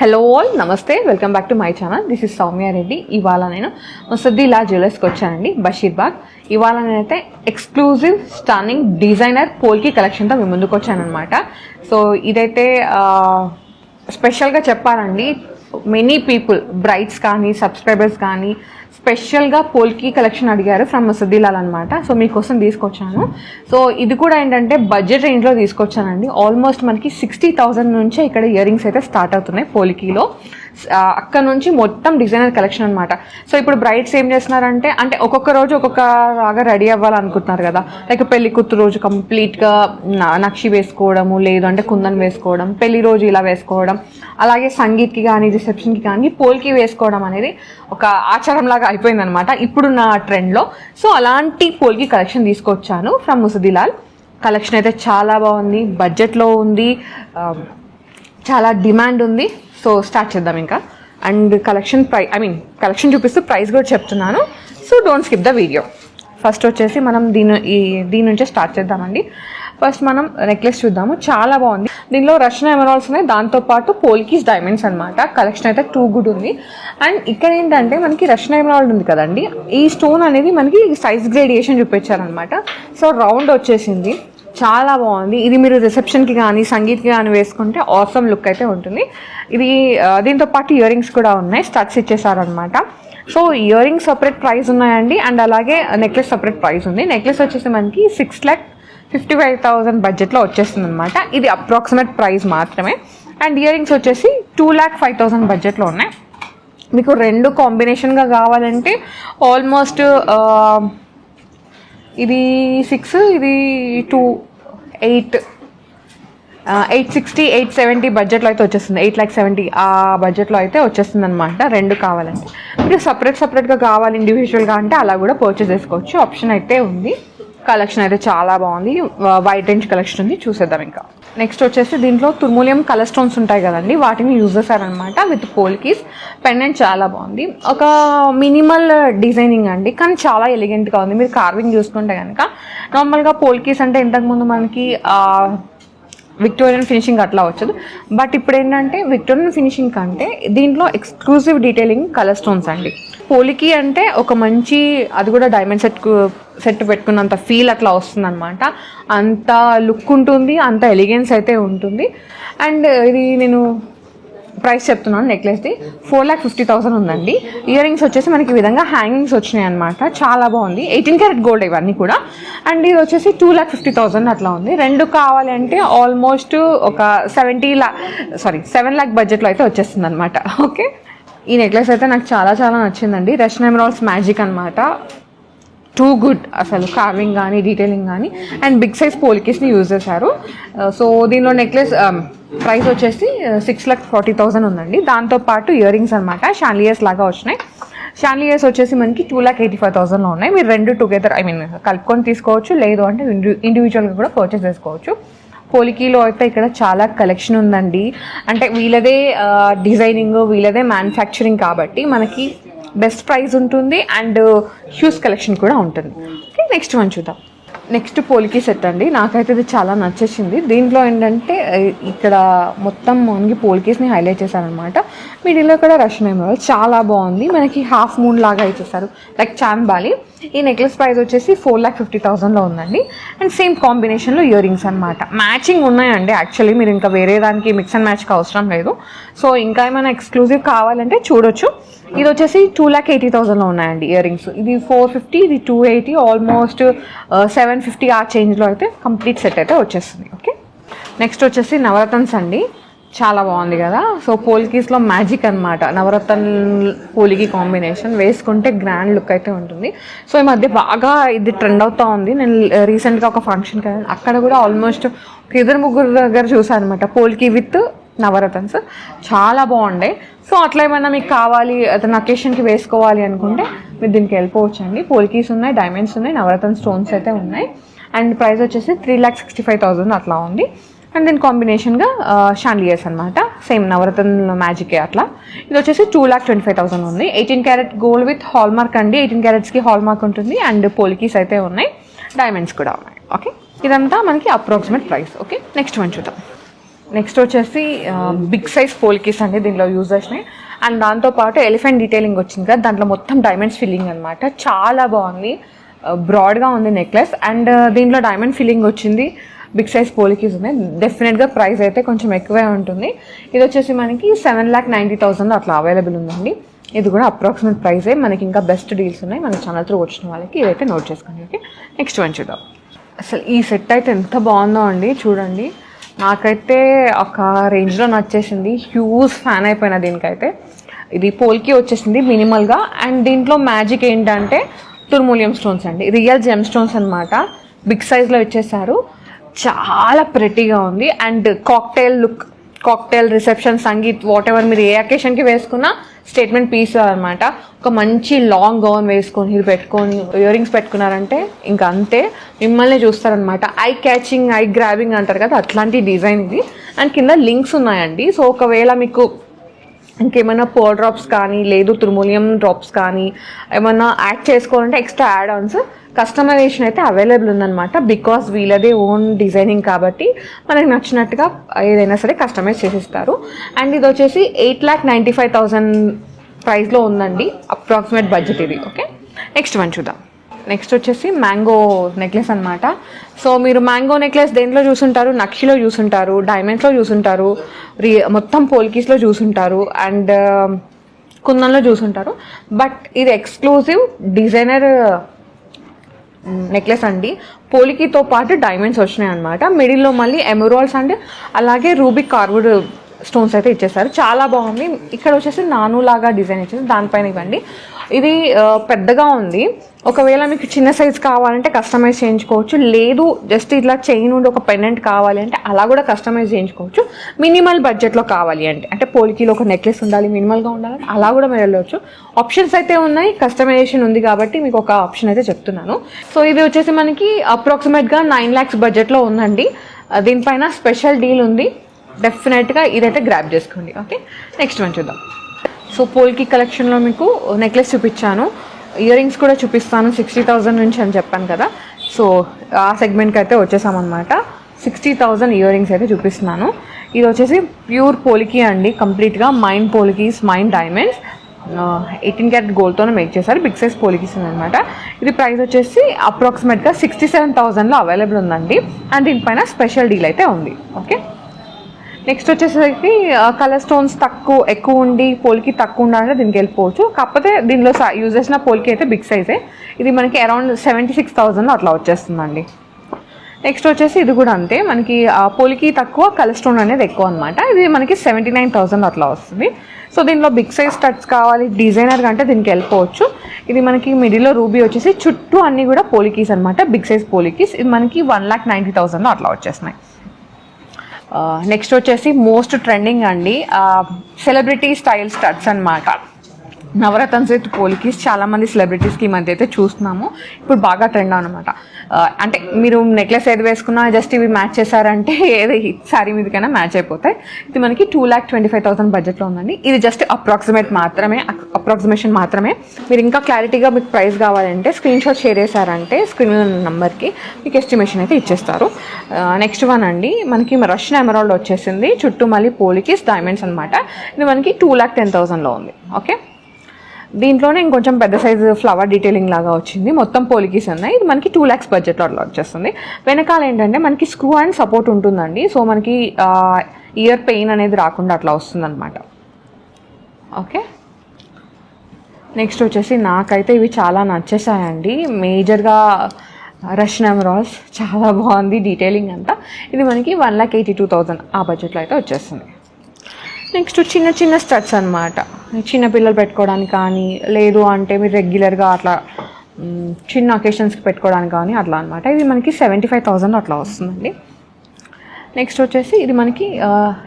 Hello all, నమస్తే, welcome back to my channel. This is Soumya Reddy. ఇవాళ నేను ముసద్దిలా జ్యువెలర్స్కి వచ్చానండి, బషీర్బాగ్. ఇవాళ నేనైతే ఎక్స్క్లూజివ్ స్టన్నింగ్ డిజైనర్ పోల్కి కలెక్షన్తో మీ ముందుకు వచ్చానమాట. సో ఇదైతే స్పెషల్గా చెప్పాలండి, మెనీ పీపుల్ బ్రైడ్స్ కానీ సబ్స్క్రైబర్స్ కానీ స్పెషల్గా పోల్కి కలెక్షన్ అడిగారు ఫ్రమ్ ముసద్దిలాల్ అనమాట. సో మీకోసం తీసుకొచ్చాను. సో ఇది కూడా ఏంటంటే బడ్జెట్ రేంజ్లో తీసుకొచ్చానండి. ఆల్మోస్ట్ మనకి 60,000 నుంచే ఇక్కడ ఇయర్ రింగ్స్ అయితే స్టార్ట్ అవుతున్నాయి పోల్కీలో. అక్కడ నుంచి మొత్తం డిజైనర్ కలెక్షన్ అనమాట. సో ఇప్పుడు బ్రైడ్స్ ఏం చేస్తున్నారంటే, అంటే ఒక్కొక్క రోజు ఒక్కొక్క లాగా రెడీ అవ్వాలనుకుంటున్నారు కదా. లైక్ పెళ్లి కూతురు రోజు కంప్లీట్గా నక్షి వేసుకోవడము, లేదు అంటే కుందన్ వేసుకోవడం, పెళ్లి రోజు ఇలా వేసుకోవడం, అలాగే సంగీత్కి కానీ రిసెప్షన్కి కానీ పోల్కి వేసుకోవడం అనేది ఒక ఆచారం లాగా అయిపోయిందనమాట ఇప్పుడున్న ట్రెండ్లో. సో అలాంటి పోల్కి కలెక్షన్ తీసుకొచ్చాను ఫ్రమ్ ముసద్దిలాల్. కలెక్షన్ అయితే చాలా బాగుంది, బడ్జెట్లో ఉంది, చాలా డిమాండ్ ఉంది. సో స్టార్ట్ చేద్దాం ఇంకా. అండ్ కలెక్షన్ చూపిస్తూ ప్రైస్ కూడా చెప్తున్నాను. So don't skip the video. First వచ్చేసి మనం దీని నుంచే స్టార్ట్ చేద్దామండి. ఫస్ట్ మనం నెక్లెస్ చూద్దాము. చాలా బాగుంది. దీనిలో రష్యన్ ఎమరాల్డ్స్ ఉన్నాయి, దాంతోపాటు పోల్కీస్ డైమండ్స్ అనమాట. కలెక్షన్ అయితే టూ గుడ్ ఉంది. అండ్ ఇక్కడ ఏంటంటే మనకి రష్యన్ ఎమరాల్డ్ ఉంది కదండి, ఈ స్టోన్ అనేది మనకి సైజ్ గ్రేడియేషన్ చూపించారనమాట. సో రౌండ్ వచ్చేసింది, చాలా బాగుంది. ఇది మీరు రిసెప్షన్కి కానీ సంగీత్కి కానీ వేసుకుంటే ఆసమ్ లుక్ అయితే ఉంటుంది. ఇది దీంతో పాటు ఇయర్ రింగ్స్ కూడా ఉన్నాయి, స్టడ్స్ ఇచ్చేసారనమాట. So ear rings separate price ఉన్నాయండి, అండ్ అలాగే నెక్లెస్ సపరేట్ ప్రైస్ ఉంది. నెక్లెస్ వచ్చేసి మనకి 6,55,000 బడ్జెట్లో వచ్చేస్తుంది అనమాట. ఇది అప్రాక్సిమేట్ ప్రైస్ మాత్రమే. అండ్ ఇయర్ రింగ్స్ వచ్చేసి 2,05,000 బడ్జెట్లో ఉన్నాయి. మీకు రెండు కాంబినేషన్గా కావాలంటే ఆల్మోస్ట్ ఇది 6, ఇది 2, 8, 860, 870 బడ్జెట్లో అయితే వచ్చేస్తుంది. 8,70,000 ఆ బడ్జెట్లో అయితే వచ్చేస్తుంది అనమాట. రెండు కావాలంటే. మీరు సపరేట్గా కావాలి ఇండివిజువల్గా అంటే అలా కూడా పర్చేస్ చేసుకోవచ్చు, ఆప్షన్ అయితే ఉంది. కలెక్షన్ అయితే చాలా బాగుంది, వైడ్ రేంజ్ కలెక్షన్ ఉంది. చూసేద్దాం ఇంకా. నెక్స్ట్ వచ్చేసి దీంట్లో తుర్మూలియం కలర్ స్టోన్స్ ఉంటాయి కదండి, వాటిని యూజ్ చేశారనమాట విత్ పోల్కీస్. పెండెంట్ చాలా బాగుంది, ఒక మినిమల్ డిజైనింగ్ అండి, కానీ చాలా ఎలిగెంట్గా ఉంది. మీరు కార్వింగ్ చూసుకుంటే కనుక నార్మల్గా పోల్కీస్ అంటే ఇంతకుముందు మనకి విక్టోరియన్ ఫినిషింగ్ అట్లా వచ్చదు. బట్ ఇప్పుడు ఏంటంటే విక్టోరియన్ ఫినిషింగ్ కంటే దీంట్లో ఎక్స్క్లూజివ్ డీటెయిలింగ్ కలర్ స్టోన్స్ అండి. పోలికి అంటే ఒక మంచి, అది కూడా డైమండ్ సెట్ పెట్టుకున్నంత ఫీల్ అట్లా వస్తుంది అనమాట. అంత లుక్ ఉంటుంది, అంత ఎలిగెన్స్ అయితే ఉంటుంది. అండ్ ఇది నేను ప్రైస్ చెప్తున్నాను. నెక్లెస్ది 4,50,000 ఉందండి. ఇయర్ రింగ్స్ వచ్చేసి మనకి ఈ విధంగా హ్యాంగింగ్స్ వచ్చినాయి అనమాట. చాలా బాగుంది. 18 క్యారెట్ గోల్డ్ ఇవన్నీ కూడా. అండ్ ఇది వచ్చేసి 2,50,000 అట్లా ఉంది. రెండు కావాలి అంటే ఆల్మోస్ట్ ఒక 7 lakh బడ్జెట్లో అయితే వచ్చేస్తుంది అనమాట. ఓకే, ఈ నెక్లెస్ అయితే నాకు చాలా నచ్చిందండి. రష్యన్ ఎమరాల్డ్స్ మ్యాజిక్ అనమాట. టూ గుడ్ అసలు, కార్వింగ్ కానీ డీటెయిలింగ్ కానీ. అండ్ బిగ్ సైజ్ పోల్కీస్ని యూజ్ చేశారు. సో దీనిలో నెక్లెస్ ప్రైస్ వచ్చేసి 6,40,000 ఉందండి. దాంతోపాటు ఇయర్ రింగ్స్ అనమాట, షాన్లియర్స్ లాగా వచ్చినాయి. షాన్లియర్స్ వచ్చేసి మనకి 2,85,000లో ఉన్నాయి. మీరు రెండు టుగెదర్ కలుపుకొని తీసుకోవచ్చు, లేదు అంటే ఇండివిజువల్గా కూడా పర్చేస్ చేసుకోవచ్చు. పోలికీలో అయితే ఇక్కడ చాలా కలెక్షన్ ఉందండి. అంటే వీళ్ళదే డిజైనింగ్, వీళ్ళదే మ్యానుఫ్యాక్చరింగ్ కాబట్టి మనకి బెస్ట్ ప్రైస్ ఉంటుంది అండ్ హ్యూజ్ కలెక్షన్ కూడా ఉంటుంది. ఓకే, నెక్స్ట్ వన్ చూద్దాం. నెక్స్ట్ పోలికీ సెట్ అండి. నాకైతే ఇది చాలా నచ్చేసింది. దీంట్లో ఏంటంటే ఇక్కడ మొత్తం మనకి పోలికీస్ని హైలైట్ చేశారనమాట. మిడిల్లో కూడా రష్యన్ ఎమరాల్డ్స్ చాలా బాగుంది. మనకి హాఫ్ మూన్ లాగా ఇచ్చేసారు, లైక్ చాంద్ బాలి. ఈ నెక్లెస్ ప్రైస్ వచ్చేసి 4,50,000లో ఉందండి. అండ్ సేమ్ కాంబినేషన్లో ఇయర్ రింగ్స్ అనమాట. మ్యాచింగ్ ఉన్నాయండి యాక్చువల్లీ, మీరు ఇంకా వేరే దానికి మిక్స్ అండ్ మ్యాచ్కి అవసరం లేదు. సో ఇంకా ఏమైనా ఎక్స్క్లూజివ్ కావాలంటే చూడొచ్చు. ఇది వచ్చేసి 2,80,000లో ఉన్నాయండి ఇయర్ రింగ్స్. ఇది 450, ఇది 280, ఆల్మోస్ట్ 750 ఆ చేంజ్లో అయితే కంప్లీట్ సెట్ అయితే వచ్చేస్తుంది. ఓకే, నెక్స్ట్ వచ్చేసి నవరత్న్స్ అండి. చాలా బాగుంది కదా. సో పోల్కీస్లో మ్యాజిక్ అనమాట. నవరత్న పోలికి కాంబినేషన్ వేసుకుంటే గ్రాండ్ లుక్ అయితే ఉంటుంది. సో ఈ మధ్య బాగా ఇది ట్రెండ్ అవుతూ ఉంది. నేను రీసెంట్గా ఒక ఫంక్షన్కి వెళ్ళాను, అక్కడ కూడా ఆల్మోస్ట్ 2-3 దగ్గర చూసాను అనమాట పోలికి విత్ నవరత్న్స్. చాలా బాగుండే. సో అట్లా ఏమైనా మీకు కావాలి, అతను అకేషన్కి వేసుకోవాలి అనుకుంటే మీరు దీనికి వెళ్ళిపోవచ్చు అండి. పోల్కీస్ ఉన్నాయి, డైమండ్స్ ఉన్నాయి, నవరత్న స్టోన్స్ అయితే ఉన్నాయి. అండ్ ప్రైస్ వచ్చేసి 3,65,000 అట్లా ఉంది. అండ్ దీని కాంబినేషన్గా షాన్లియర్స్ అనమాట, సేమ్ నవరత్న మ్యాజికే అట్లా. ఇది వచ్చేసి 2,25,000 ఉంది. 18 carat gold with hall mark అండి. 18 క్యారెట్స్కి హాల్ మార్క్ ఉంటుంది. అండ్ పోల్కీస్ అయితే ఉన్నాయి, డైమండ్స్ కూడా ఉన్నాయి. ఓకే, ఇదంతా మనకి approximate price. Okay, next one చూద్దాం. నెక్స్ట్ వచ్చేసి బిగ్ సైజ్ పోల్కీస్ అండి దీనిలో యూజ్ చేసినాయి. అండ్ దాంతోపాటు ఎలిఫెంట్ డీటెయిలింగ్ వచ్చింది కదా, దాంట్లో మొత్తం డైమండ్స్ ఫిల్లింగ్ అనమాట. చాలా బాగుంది, బ్రాడ్గా ఉంది నెక్లెస్. అండ్ దీంట్లో డైమండ్ ఫిల్లింగ్ వచ్చింది, బిగ్ సైజ్ పోల్కీస్ ఉన్నాయి. డెఫినెట్గా ప్రైస్ అయితే కొంచెం ఎక్కువే ఉంటుంది. ఇది వచ్చేసి మనకి 7,90,000 అట్లా అవైలబుల్ ఉందండి. ఇది కూడా అప్రాక్సిమేట్ ప్రైసే. మనకి ఇంకా బెస్ట్ డీల్స్ ఉన్నాయి మన ఛానల్ త్రూ వచ్చిన వాళ్ళకి. ఇదైతే నోట్ చేసుకోండి. ఓకే, నెక్స్ట్ వన్ చూద్దాం. అసలు ఈ సెట్ అయితే ఎంత బాగుందో అండి, చూడండి. నాకైతే ఒక రేంజ్లో నచ్చేసింది, హ్యూజ్ ఫ్యాన్ అయిపోయినా దీనికైతే. ఇది పోల్కి వచ్చేసింది మినిమల్గా. అండ్ దీంట్లో మ్యాజిక్ ఏంటంటే తుర్మూలియం స్టోన్స్ అండి, రియల్ జెమ్ స్టోన్స్ అనమాట. బిగ్ సైజ్లో ఇచ్చేసారు, చాలా ప్రెటీగా ఉంది. And cocktail look, cocktail, reception, sangeet, what ever మీరు ఏ అకేషన్కి వేసుకున్నా స్టేట్మెంట్ పీస్ అనమాట. ఒక మంచి లాంగ్ గౌన్ వేసుకొని ఇది పెట్టుకొని ఇయర్ రింగ్స్ పెట్టుకున్నారంటే ఇంకా అంతే, మిమ్మల్ని చూస్తారనమాట. ఐ క్యాచింగ్, ఐ గ్రాబింగ్ అంటారు కదా, అట్లాంటి డిజైన్ ఇది. అండ్ కింద లింక్స్ ఉన్నాయండి. సో ఒకవేళ మీకు ఇంకేమైనా పోల్ డ్రాప్స్ కానీ లేదు తుర్మూలియం డ్రాప్స్ కానీ ఏమన్నా యాడ్ చేసుకోవాలంటే ఎక్స్ట్రా యాడ్ ఆన్స్ కస్టమైజేషన్ అయితే అవైలబుల్ ఉందన్నమాట. బికాస్ వీళ్ళదే ఓన్ డిజైనింగ్ కాబట్టి మనకి నచ్చినట్టుగా ఏదైనా సరే కస్టమైజ్ చేసిస్తారు. అండ్ ఇది వచ్చేసి 8,95,000 ప్రైస్లో ఉందండి, అప్రాక్సిమేట్ బడ్జెట్ ఇది. ఓకే, నెక్స్ట్ వన్ చూద్దాం. నెక్స్ట్ వచ్చేసి మ్యాంగో నెక్లెస్ అనమాట. సో మీరు మ్యాంగో నెక్లెస్ దేంట్లో చూసుంటారు, నక్షిలో చూసుంటారు, డైమండ్స్లో చూసుంటారు, మొత్తం పోల్కీస్లో చూసుంటారు, అండ్ కుందన్లో చూసుంటారు. బట్ ఇది ఎక్స్క్లూజివ్ డిజైనర్ నెక్లెస్ అండి. పోలికీతో పాటు డైమండ్స్ వచ్చినాయి అనమాట. మిడిల్లో మళ్ళీ ఎమరాల్డ్స్ అండ్ అలాగే రూబిక్ కార్వుడ్ స్టోన్స్ అయితే ఇచ్చేసారు. చాలా బాగుంది. ఇక్కడ వచ్చేసి నానులాగా డిజైన్ ఇచ్చేసి దానిపైన ఇవ్వండి. ఇది పెద్దగా ఉంది. ఒకవేళ మీకు చిన్న సైజ్ కావాలంటే కస్టమైజ్ చేయించుకోవచ్చు, లేదు జస్ట్ ఇట్లా చైన్ ఉండి ఒక పెండెంట్ కావాలి అంటే అలా కూడా కస్టమైజ్ చేయించుకోవచ్చు. మినిమల్ బడ్జెట్లో కావాలి అంటే పోలికీలో ఒక నెక్లెస్ ఉండాలి, మినిమల్గా ఉండాలి, అలా కూడా మీరు వెళ్ళవచ్చు. ఆప్షన్స్ అయితే ఉన్నాయి, కస్టమైజేషన్ ఉంది కాబట్టి మీకు ఒక ఆప్షన్ అయితే చెప్తున్నాను. సో ఇది వచ్చేసి మనకి అప్రాక్సిమేట్గా 9 lakhs బడ్జెట్లో ఉందండి. దీనిపైన స్పెషల్ డీల్ ఉంది, డెఫినెట్గా ఇదైతే గ్రాప్ చేసుకోండి. ఓకే, నెక్స్ట్ వన్ చూద్దాం. సో పోల్కి కలెక్షన్లో మీకు నెక్లెస్ చూపించాను, ఇయర్ రింగ్స్ కూడా చూపిస్తాను. 60,000 నుంచి అని చెప్పాను కదా, సో ఆ సెగ్మెంట్కి అయితే వచ్చేసామన్నమాట. 60,000 ఇయర్ రింగ్స్ అయితే చూపిస్తున్నాను. ఇది వచ్చేసి ప్యూర్ పోలికీ అండి, కంప్లీట్గా mined polkis, mined diamonds, 18 karat గోల్డ్తోనే మేక్ చేశారు. బిగ్ సైజ్ పోలికీస్ అనమాట. ఇది ప్రైస్ వచ్చేసి అప్రాక్సిమేట్గా 67,000లో అవైలబుల్ ఉందండి. అండ్ దీనిపైన స్పెషల్ డీల్ అయితే ఉంది. ఓకే, నెక్స్ట్ వచ్చేసరికి కలర్ స్టోన్స్ ఎక్కువ ఉండి పోల్కి తక్కువ ఉండాలంటే దీనికి వెళ్ళిపోవచ్చు. కాకపోతే దీనిలో యూజ్ చేసిన పోల్కి అయితే బిగ్ సైజే. ఇది మనకి అరౌండ్ 76,000 అట్లా వచ్చేస్తుందండి. నెక్స్ట్ వచ్చేసి ఇది కూడా అంతే, మనకి పోల్కి తక్కువ, కలర్ స్టోన్ అనేది ఎక్కువ అనమాట. ఇది మనకి 79,000 అట్లా వస్తుంది. సో దీనిలో బిగ్ సైజ్ స్టడ్స్ కావాలి డిజైనర్ అంటే దీనికి వెళ్ళిపోవచ్చు. ఇది మనకి మిడిల్లో రూబీ వచ్చేసి, చుట్టూ అన్నీ కూడా పోలికీస్ అనమాట, బిగ్ సైజ్ పోలికీస్. ఇది మనకి 1,90,000 అట్లా వచ్చేస్తున్నాయి. నెక్స్ట్ వచ్చేసి మోస్ట్ ట్రెండింగ్ అండి, సెలబ్రిటీ స్టైల్ స్టడ్స్ అనమాట. నవరత్న సెట్ పోలికీస్ చాలామంది సెలబ్రిటీస్కి ఈ మధ్య అయితే చూస్తున్నాము, ఇప్పుడు బాగా ట్రెండ్ అనమాట. అంటే మీరు నెక్లెస్ ఏది వేసుకున్నా జస్ట్ ఇవి మ్యాచ్ చేశారంటే ఏది శారీ మీదకైనా మ్యాచ్ అయిపోతాయి. ఇది మనకి 2,25,000 బడ్జెట్లో ఉందండి. ఇది జస్ట్ అప్రాక్సిమేషన్ మాత్రమే. మీరు ఇంకా క్లారిటీగా మీకు ప్రైస్ కావాలంటే స్క్రీన్ షాట్ షేర్ చేశారంటే స్క్రీన్ మీద ఉన్న నెంబర్కి మీకు ఎస్టిమేషన్ అయితే ఇచ్చేస్తారు. నెక్స్ట్ వన్ అండి, మనకి రష్యన్ ఎమరాల్డ్ వచ్చేసింది, చుట్టూ మళ్ళీ పోలికీస్, డైమండ్స్ అనమాట. ఇది మనకి 2,10,000లో ఉంది. ఓకే, దీంట్లోనే ఇంకొంచెం పెద్ద సైజు ఫ్లవర్ డీటెయిలింగ్ లాగా వచ్చింది, మొత్తం పోలికీస్ ఉన్నాయి. ఇది మనకి 2 lakhs బడ్జెట్లో అట్లా వచ్చేస్తుంది. వెనకాల ఏంటంటే మనకి స్క్రూ అండ్ సపోర్ట్ ఉంటుందండి. సో మనకి ఇయర్ పెయిన్ అనేది రాకుండా అట్లా వస్తుంది అనమాట. ఓకే, నెక్స్ట్ వచ్చేసి నాకైతే ఇవి చాలా నచ్చేసాయండి. మేజర్గా రష్యన్ ఎమరాల్డ్స్ చాలా బాగుంది డీటెయిలింగ్ అంతా. ఇది మనకి 1,82,000 ఆ బడ్జెట్లో అయితే వచ్చేస్తుంది. నెక్స్ట్ చిన్న చిన్న స్టడ్స్ అనమాట, చిన్న పిల్లలు పెట్టుకోవడానికి కానీ లేదు అంటే మీరు రెగ్యులర్గా అట్లా చిన్న అకేషన్స్కి పెట్టుకోవడానికి కానీ అట్లా అనమాట. ఇది మనకి 75,000 అట్లా వస్తుందండి. నెక్స్ట్ వచ్చేసి ఇది మనకి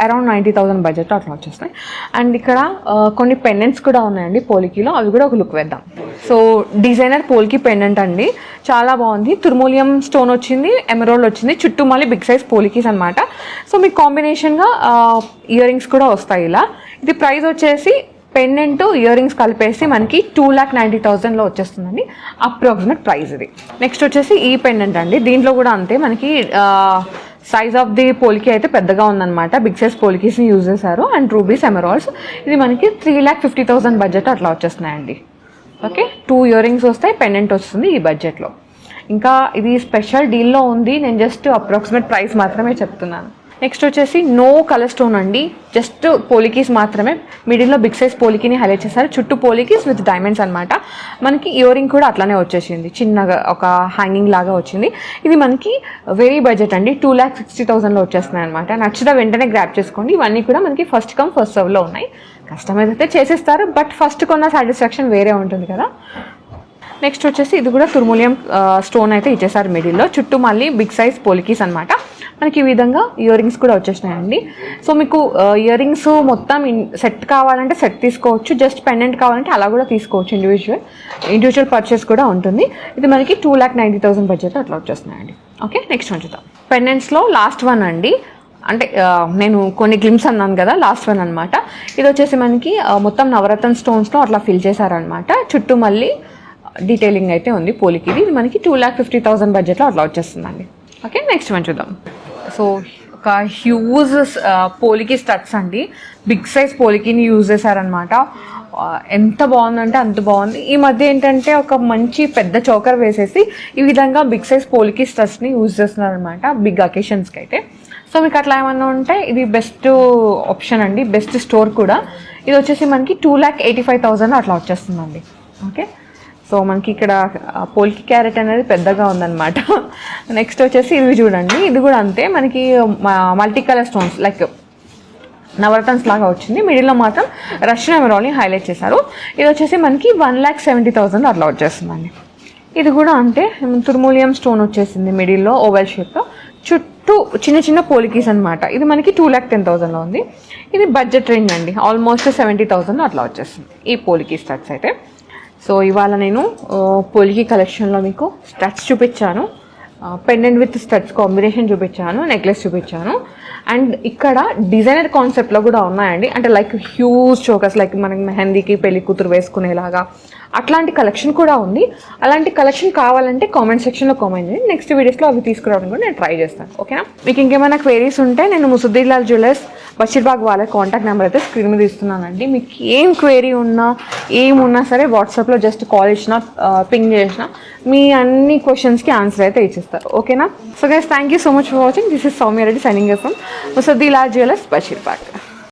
అరౌండ్ 90,000 బడ్జెట్లో అట్లా వచ్చేస్తాయి. అండ్ ఇక్కడ కొన్ని పెండెంట్స్ కూడా ఉన్నాయండి పోలికీలో, అవి కూడా ఒక లుక్ వేద్దాం. సో డిజైనర్ పోల్కి పెండెంట్ అండి, చాలా బాగుంది. తుర్మూలియం స్టోన్ వచ్చింది, ఎమరాల్డ్ వచ్చింది, చుట్టూ మళ్ళీ బిగ్ సైజ్ పోలికీస్ అనమాట. సో మీకు కాంబినేషన్గా ఇయర్ రింగ్స్ కూడా వస్తాయి ఇలా. ఇది ప్రైస్ వచ్చేసి పెండెంట్ ఇయర్ రింగ్స్ కలిపేసి మనకి 2,90,000లో వచ్చేస్తుందండి, అప్రాక్సిమేట్ ప్రైస్ ఇది. నెక్స్ట్ వచ్చేసి ఈ పెండెంట్ అండి, దీంట్లో కూడా అంతే మనకి సైజ్ ఆఫ్ ది పోలికి అయితే పెద్దగా ఉందన్నమాట. బిగ్ సైజ్ పోలికీస్ని యూజ్ చేశారు. అండ్ రూబీస్, ఎమరాల్డ్స్ ఇది మనకి 3,50,000 బడ్జెట్ అట్లా వచ్చేస్తున్నాయండి. ఓకే, 2 ఇయర్ రింగ్స్ వస్తాయి, పెండెంట్ వస్తుంది ఈ బడ్జెట్లో. ఇంకా ఇది స్పెషల్ డీల్లో ఉంది, నేను జస్ట్ అప్రాక్సిమేట్ ప్రైస్ మాత్రమే చెప్తున్నాను. నెక్స్ట్ వచ్చేసి నో కలర్ స్టోన్ అండి, జస్ట్ పోలికీస్ మాత్రమే. మిడిల్లో బిగ్ సైజ్ పోలికీని హైలైట్ చేశారు, చుట్టూ పోలికీస్ విత్ డైమండ్స్ అనమాట. మనకి ఇయర్ రింగ్ కూడా అట్లానే వచ్చేసింది, చిన్నగా ఒక హ్యాంగింగ్ లాగా వచ్చింది. ఇది మనకి వెరీ బడ్జెట్ అండి, 2,60,000లో వచ్చేస్తున్నాయి అనమాట. నచ్చిన వెంటనే గ్రాప్ చేసుకోండి. ఇవన్నీ కూడా మనకి ఫస్ట్ కమ్ ఫస్ట్ సర్వ్లో ఉన్నాయి. కస్టమైజ్ అయితే చేసేస్తారు, బట్ ఫస్ట్ కొన్న సాటిస్ఫాక్షన్ వేరే ఉంటుంది కదా. నెక్స్ట్ వచ్చేసి ఇది కూడా తుర్ములియం స్టోన్ అయితే ఇచ్చేసారు మిడిల్లో, చుట్టూ మళ్ళీ బిగ్ సైజ్ పోలికీస్ అనమాట. మనకి ఈ విధంగా ఇయర్ రింగ్స్ కూడా వచ్చేసినాయండి. సో మీకు ఇయర్ రింగ్స్ మొత్తం సెట్ కావాలంటే సెట్ తీసుకోవచ్చు, జస్ట్ పెండెంట్ కావాలంటే అలా కూడా తీసుకోవచ్చు. ఇండివిజువల్ పర్చేస్ కూడా ఉంటుంది. ఇది మనకి 2,90,000 బడ్జెట్ అట్లా వచ్చేస్తున్నాయండి. ఓకే, నెక్స్ట్ ఉంచుతాం. పెండెంట్స్లో లాస్ట్ వన్ అండి, అంటే నేను కొన్ని గ్లిమ్స్ అన్నాను కదా, లాస్ట్ వన్ అనమాట. ఇది వచ్చేసి మనకి మొత్తం నవరత్న స్టోన్స్లో అట్లా ఫిల్ చేశారనమాట. చుట్టూ మళ్ళీ డీటెయిలింగ్ అయితే ఉంది పోలికి. ఇది మనకి 2,50,000 బడ్జెట్లో అట్లా వచ్చేస్తుందండి. ఓకే, నెక్స్ట్ మనం చూద్దాం. సో ఒక హ్యూజ్ పోలికి స్టడ్స్ అండి, బిగ్ సైజ్ పోలికీని యూజ్ చేశారనమాట. ఎంత బాగుందంటే అంత బాగుంది. ఈ మధ్య ఏంటంటే ఒక మంచి పెద్ద చోకర్ వేసేసి ఈ విధంగా బిగ్ సైజ్ పోలికీ స్టడ్స్ని యూజ్ చేస్తున్నారనమాట బిగ్ అకేషన్స్కి అయితే. సో మీకు అట్లా ఏమన్నా ఉంటే ఇది బెస్ట్ ఆప్షన్ అండి, బెస్ట్ స్టోర్ కూడా. ఇది వచ్చేసి మనకి 2,85,000 అట్లా వచ్చేస్తుందండి. ఓకే, సో మనకి ఇక్కడ పోల్కి క్యారెట్ అనేది పెద్దగా ఉందన్నమాట. నెక్స్ట్ వచ్చేసి ఇది చూడండి, ఇది కూడా అంతే, మనకి మల్టీ కలర్ స్టోన్స్ లైక్ నవరత్న్స్ లాగా వచ్చింది. మిడిల్లో మాత్రం రష్యన్ ఎమరాల్డ్ని హైలైట్ చేశారు. ఇది వచ్చేసి మనకి 1,70,000 అట్లా వచ్చేస్తుందండి. ఇది కూడా అంతే, తుర్ములియం స్టోన్ వచ్చేసింది మిడిల్లో ఓవెల్ షేప్లో, చుట్టూ చిన్న చిన్న పోలికీస్ అనమాట. ఇది మనకి 2,10,000లో ఉంది. ఇది బడ్జెట్ రేంజ్ అండి, ఆల్మోస్ట్ 70,000 అట్లా వచ్చేస్తుంది ఈ పోలికీ స్టడ్స్ అయితే. సో ఇవాళ నేను పోలికి కలెక్షన్లో మీకు స్టడ్స్ చూపించాను, పెండెంట్ విత్ స్టడ్స్ కాంబినేషన్ చూపించాను, నెక్లెస్ చూపించాను. అండ్ ఇక్కడ డిజైనర్ కాన్సెప్ట్లో కూడా ఉన్నాయండి, అంటే లైక్ హ్యూజ్ చోకర్స్, లైక్ మనకి మెహందీకి పెళ్లి కూతురు వేసుకునేలాగా అట్లాంటి కలెక్షన్ కూడా ఉంది. అలాంటి కలెక్షన్ కావాలంటే కామెంట్ సెక్షన్లో కామెంట్ చేయండి, నెక్స్ట్ వీడియోస్లో అవి తీసుకురావడం కూడా నేను ట్రై చేస్తాను. ఓకేనా, మీకు ఇంకేమైనా క్వైరీస్ ఉంటే నేను ముసుద్దీలాల్ జ్యువెలర్స్ బషీర్బాగ్ వాళ్ళ కాంటాక్ట్ నెంబర్ అయితే స్క్రీన్ మీద ఇస్తున్నానండి. మీకు ఏం క్వైరీ ఉన్నా ఏమున్నా సరే వాట్సాప్లో జస్ట్ కాల్ చేసినా పింగ్ చేసినా మీ అన్ని క్వశ్చన్స్కి ఆన్సర్ అయితే ఇచ్చేస్తారు. ఓకేనా, so guys thank you so much for watching. This is Soumya Reddy signing from Musaddilal jewellers Basheerbagh.